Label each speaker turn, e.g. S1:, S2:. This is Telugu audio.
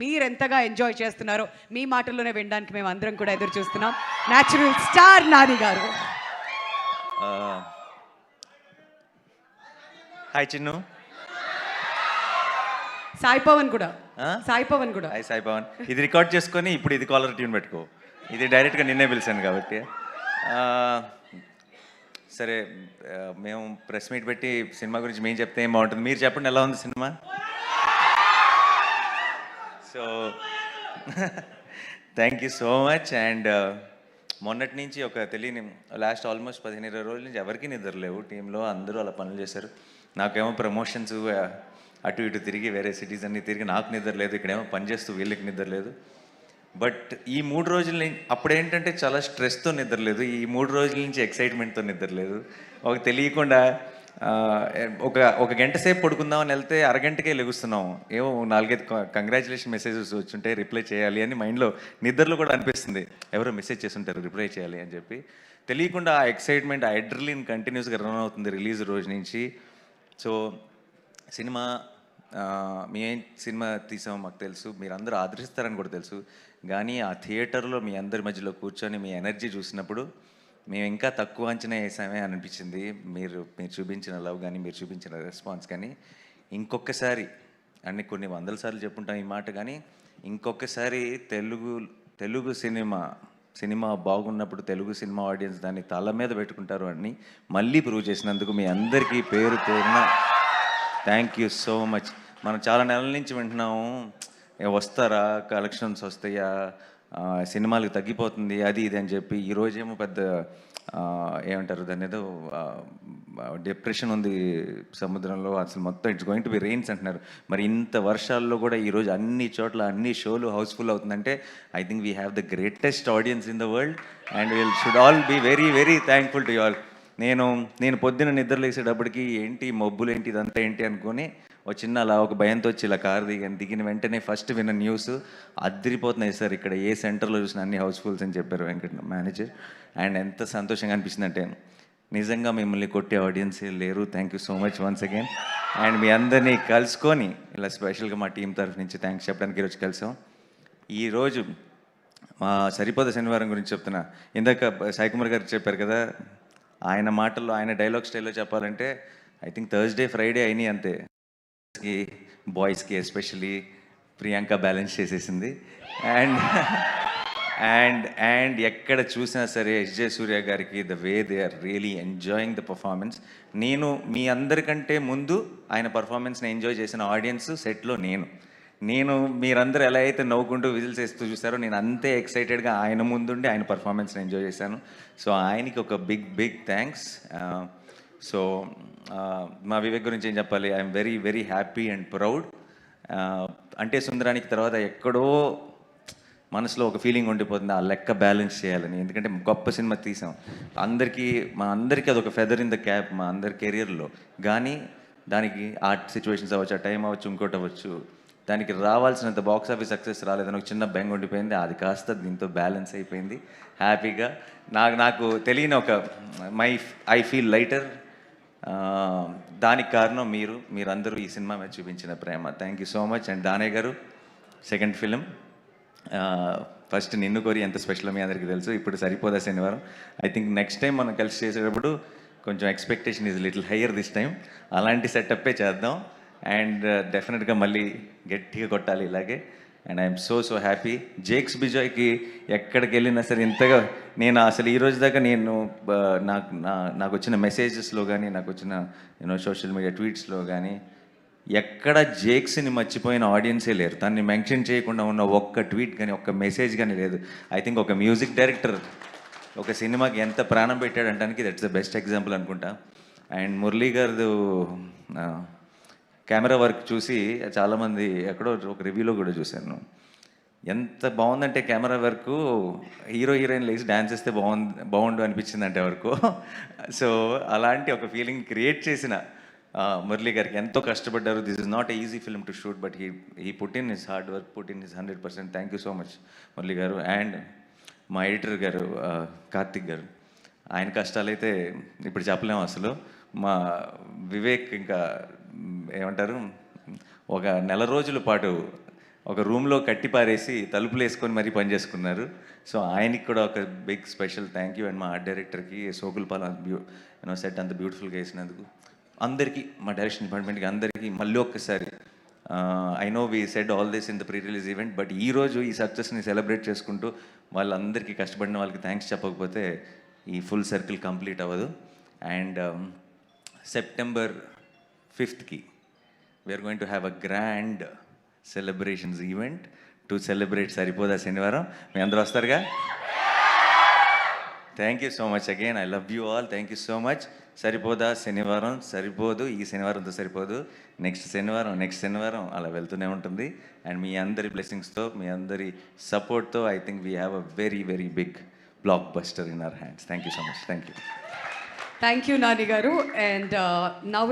S1: మీరెంతగా ఎంజాయ్ చేస్తున్నారో మీ మాటల్లోనే వినడానికి మేము అందరం కూడా ఎదురు చూస్తున్నాం. న్యాచురల్ స్టార్ నాని గారు.
S2: హాయ్ చిన్ను.
S1: సాయి పవన్ కూడా. సాయి పవన్ కూడా.
S2: హాయ్ సాయి పవన్. ఇది రికార్డ్ చేసుకొని ఇప్పుడు ఇది కాలర్ ట్యూన్ పెట్టుకో. ఇది డైరెక్ట్గా నిన్నే పిలిచాను కాబట్టి. సరే, మేము ప్రెస్ మీట్ పెట్టి సినిమా గురించి మేము చెప్తే ఏం బాగుంటుంది. మీరు చెప్పండి, ఎలా ఉంది cinema? So thank you so much. And మొన్నటి నుంచి ఒక తెలియని లాస్ట్ ఆల్మోస్ట్ 15-20 రోజుల నుంచి ఎవరికి నిద్ర లేవు టీంలో. అందరూ అలా పనులు చేశారు. నాకేమో ప్రమోషన్స్ అటు ఇటు తిరిగి వేరే సిటీస్ అన్నీ తిరిగి నాకు నిద్ర లేదు. ఇక్కడేమో పనిచేస్తూ వీళ్ళకి నిద్ర లేదు. బట్ ఈ 3 రోజుల అప్పుడేంటంటే చాలా స్ట్రెస్తో నిద్ర లేదు. ఈ 3 రోజుల నుంచి ఎక్సైట్మెంట్తో నిద్ర లేదు. ఒక తెలియకుండా ఒక గంట సేపు పడుకుందామని వెళ్తే అరగంటకే లెగుస్తున్నాం. ఏమో 4-5 కంగ్రాచులేషన్ మెసేజెస్ వచ్చుంటే రిప్లై చేయాలి అని మైండ్లో నిద్రలో కూడా అనిపిస్తుంది. ఎవరో మెసేజ్ చేస్తుంటారు రిప్లై చేయాలి అని చెప్పి. తెలియకుండా ఆ ఎక్సైట్మెంట్, ఆ అడ్రినలిన్ కంటిన్యూస్గా రన్ అవుతుంది రిలీజ్ రోజు నుంచి. సో సినిమా మేం సినిమా తీసామో మాకు తెలుసు, మీరు అందరూ ఆదరిస్తారని కూడా తెలుసు. కానీ ఆ థియేటర్లో మీ అందరి మధ్యలో కూర్చొని మీ ఎనర్జీ చూసినప్పుడు మేము ఇంకా తక్కువ అంచనా వేసామే అనిపించింది. మీరు చూపించిన లవ్ కానీ, మీరు చూపించిన రెస్పాన్స్ కానీ ఇంకొకసారి కొన్ని వందల సార్లు చెప్పుంటాం ఈ మాట, కానీ ఇంకొకసారి తెలుగు సినిమా బాగున్నప్పుడు తెలుగు సినిమా ఆడియన్స్ దాన్ని తల మీద పెట్టుకుంటారు అని మళ్ళీ ప్రూవ్ చేసినందుకు మీ అందరికీ పేరు పేరున థ్యాంక్ యూ సో మచ్. మనం చాలా నెలల నుంచి వింటున్నాము, వస్తారా, కలెక్షన్స్ వస్తాయా, సినిమాలకు తగ్గిపోతుంది అది ఇది అని చెప్పి. ఈరోజేమో పెద్ద ఏమంటారు దాని ఏదో డిప్రెషన్ ఉంది సముద్రంలో, అసలు మొత్తం it's going to be rains అంటున్నారు. మరి ఇంత వర్షాల్లో కూడా ఈరోజు అన్ని చోట్ల అన్ని షోలు హౌస్ఫుల్ అవుతుందంటే I think we have the greatest audience in the world and will should all be very very thankful to you all. నేను పొద్దున్న నిద్రలేసేటప్పటికి ఏంటి మబ్బులు ఏంటి ఇదంతా ఏంటి అనుకొని అలా ఒక భయంతో వచ్చి ఇలా కారు దిగిన వెంటనే ఫస్ట్ విన్న న్యూస్ అదిరిపోతున్నాయి సార్, ఇక్కడ ఏ సెంటర్లో చూసిన అన్ని హౌస్ఫుల్స్ అని చెప్పారు వెంకట మేనేజర్. అండ్ ఎంత సంతోషంగా అనిపిస్తుంది అంటే నిజంగా మిమ్మల్ని కొట్టే ఆడియన్స్ లేరు. Thank you so much once again. And మీ అందరినీ కలుసుకొని ఇలా స్పెషల్గా మా టీం తరఫు నుంచి థ్యాంక్స్ చెప్పడానికి ఈరోజు కలిసాం. ఈరోజు మా సరిపోద శనివారం గురించి చెప్తున్నా. ఇందాక సాయి కుమార్ గారు చెప్పారు కదా, ఆయన మాటల్లో ఆయన డైలాగ్ స్టైల్లో చెప్పాలంటే ఐ థింక్ థర్స్డే ఫ్రైడే అయినాయి అంతే. బాయ్స్కి ఎస్పెషలీ ప్రియాంక బ్యాలెన్స్ చేసేసింది. అండ్ ఎక్కడ చూసినా సరే ఎస్జే సూర్య గారికి the way they are really enjoying the performance. నేను మీ అందరికంటే ముందు ఆయన పర్ఫార్మెన్స్ని ఎంజాయ్ చేసిన ఆడియన్స్ సెట్లో నేను మీరందరూ ఎలా అయితే నవ్వుకుంటూ విజిల్స్ వేస్తూ చూసారో నేను అంతే ఎక్సైటెడ్గా ఆయన ముందుండి ఆయన పర్ఫార్మెన్స్ని ఎంజాయ్ చేశాను. సో ఆయనకి ఒక బిగ్ థ్యాంక్స్. సో మా వివేక్ గురించి ఏం చెప్పాలి, I'm very very happy and proud. అంటే సుందరానికి తర్వాత ఎక్కడో మనసులో ఒక ఫీలింగ్ ఉండిపోతుంది, ఆ లెక్క బ్యాలెన్స్ చేయాలని. ఎందుకంటే గొప్ప సినిమా తీసాం, మా అందరికీ అదొక ఫెదర్ ఇన్ ద క్యాప్ మా అందరి కెరియర్లో. కానీ దానికి ఆర్ట్ సిచ్యువేషన్స్ అవ్వచ్చు, ఆ టైం అవ్వచ్చు, ఇంకోటి అవ్వచ్చు, దానికి రావాల్సినంత బాక్స్ ఆఫీస్ సక్సెస్ రాలేదని ఒక చిన్న బెంగ ఉండిపోయింది. అది కాస్త దీంతో బ్యాలెన్స్ అయిపోయింది హ్యాపీగా. నాకు తెలియని ఒక ఐ ఫీల్ లైటర్. దానికి కారణం మీరందరూ ఈ సినిమా మీద చూపించిన ప్రేమ. Thank you so much. And Danayya garu second film, first నిన్ను కోరి ఎంత స్పెషల్ మీ అందరికీ తెలుసు. ఇప్పుడు సరిపోదా శనివారం. ఐ థింక్ నెక్స్ట్ టైం మనం కలిసి చేసేటప్పుడు కొంచెం expectation is little higher this time. అలాంటి సెటప్పే చేద్దాం అండ్ డెఫినెట్గా మళ్ళీ గట్టిగా కొట్టాలి ఇలాగే. And I'm so happy. Jakes బిజాయ్కి ఎక్కడికి వెళ్ళినా సరే ఇంతగా నేను అసలు ఈ రోజు దాకా నాకు వచ్చిన మెసేజెస్లో కానీ, నాకు వచ్చిన సోషల్ మీడియా ట్వీట్స్లో కానీ ఎక్కడ జేక్స్ని మర్చిపోయిన ఆడియన్సే లేరు. తనని మెన్షన్ చేయకుండా ఉన్న ఒక్క ట్వీట్ కానీ ఒక్క మెసేజ్ కానీ లేదు. ఐ థింక్ ఒక మ్యూజిక్ డైరెక్టర్ ఒక సినిమాకి ఎంత ప్రాణం పెట్టాడంటానికి దట్స్ ద బెస్ట్ ఎగ్జాంపుల్ అనుకుంటా. అండ్ మురళీ గారు కెమెరా వర్క్ చూసి చాలామంది ఎక్కడో ఒక రివ్యూలో కూడా చూశాను, ఎంత బాగుందంటే కెమెరా వర్క్ హీరో హీరోయిన్ లేచి డ్యాన్స్ చేస్తే బాగుండు అనిపించింది అంటే వరకు. సో అలాంటి ఒక ఫీలింగ్ క్రియేట్ చేసిన మురళీ గారికి ఎంతో కష్టపడ్డారు. This is not a easy film to shoot, but he put in his hard work, put in his 100%. Thank you so much Murali గారు. అండ్ మా ఎడిటర్ గారు కార్తిక్ గారు, ఆయన కష్టాలైతే ఇప్పుడు చెప్పలేము అసలు. మా వివేక్ ఇంకా ఏమంటారు, ఒక నెల రోజుల పాటు ఒక రూమ్లో కట్టి పారేసి తలుపులు వేసుకొని మరీ పని చేసుకున్నారు. సో ఆయనకి కూడా ఒక big special thank you. And మా ఆర్ట్ డైరెక్టర్కి సోకుల్ పాల్ సెట్ అంత బ్యూటిఫుల్గా వేసినందుకు అందరికీ, మా డైరెక్షన్ డిపార్ట్మెంట్కి అందరికీ మళ్ళీ ఒక్కసారి I know we said all this in the pre release event, but ఈరోజు ఈ సక్సెస్ని సెలబ్రేట్ చేసుకుంటూ వాళ్ళందరికీ కష్టపడిన వాళ్ళకి థ్యాంక్స్ చెప్పకపోతే ఈ ఫుల్ సర్కిల్ కంప్లీట్ అవ్వదు. And September 5th we're going to have a grand celebrations event to celebrate Saripodhaa Sanivaaram. మీ అందరూ వస్తారుగా? Thank you so much again. I love you all. Thank you so much. Saripodhaa Sanivaaram సరిపోదు, ఈ శనివారంతో సరిపోదు, నెక్స్ట్ శనివారం అలా వెళ్తూనే ఉంటుంది. అండ్ మీ అందరి బ్లెస్సింగ్స్తో, మీ అందరి సపోర్ట్తో I think we have a very very big blockbuster in our hands. Thank you so much. Thank you.
S1: Thank you Nani garu. And now